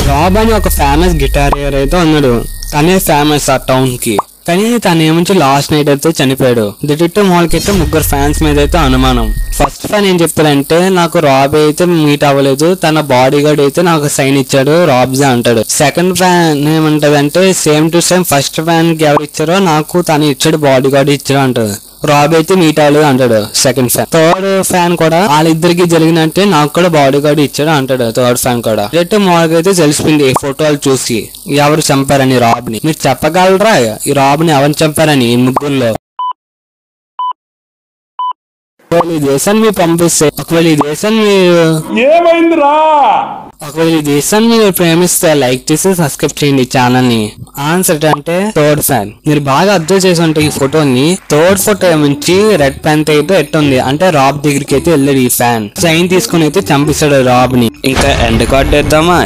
Rob అని ఒక famous గిటారియర్ అయితే ఉన్నాడు. తనే ఫేమస్ ఆ టౌన్ కి. కానీ తన ఏముంచి లాస్ట్ నైట్ అయితే చనిపోయాడు. డిటెక్టివ్ మాల్ కి అయితే ముగ్గురు ఫ్యాన్స్ మీద అయితే అనుమానం. ఫస్ట్ ఫ్యాన్ ఏం చెప్పాడంటే నాకు రాబ్ అయితే మీట్ అవ్వలేదు, తన బాడీ గార్డ్ అయితే నాకు సైన్ ఇచ్చాడు రాబ్జే అంటాడు. సెకండ్ ఫ్యాన్ ఏమంటదంటే same to same first fan కి ఎవరు ఇచ్చారో నాకు తను ఇచ్చాడు, బాడీ గార్డ్ ఇచ్చాడు అంటాడు. రాబ్ అయితే మీట్ అవ్వలేదు అంటాడు సెకండ్ ఫ్యాన్. థర్డ్ ఫ్యాన్ కూడా వాళ్ళిద్దరికి జరిగినట్టే నాకు కూడా బాడీ గార్డ్ ఇచ్చాడు అంటాడు థర్డ్ ఫ్యాన్ కూడా. డిటెక్టివ్ మాల్ అయితే తెలిసిపోయింది ఫోటోలు చూసి ఎవరు చంపారని రాబ్ ని. మీరు చెప్పగలరా ఈ రాబ్ ని ఎవరు చంపారని ఈ ముగ్గురులో? ఒకవేళ ఈ దేశాన్ని మీరు పంపిస్తే, ఒకవేళ ఈ దేశాన్ని మీరు ప్రేమిస్తే లైక్ చేసి సబ్స్క్రైబ్ చేయండి ఛానల్ ని. ఆన్సర్ అంటే థర్డ్ ఫ్యాన్. మీరు బాగా అబ్జర్వ్ చేసి ఉంటే ఈ ఫోటోని, థర్డ్ ఫోటో నుంచి రెడ్ ప్యాన్ అయితే ఎట్టుంది అంటే రాబ్ దగ్గరికి అయితే వెళ్ళాడు ఈ ఫ్యాన్. సైన్ తీసుకుని అయితే చంపిస్తాడు రాబ్ ని. ఇంకా ఎండ్ కార్డ్ వేద్దామా?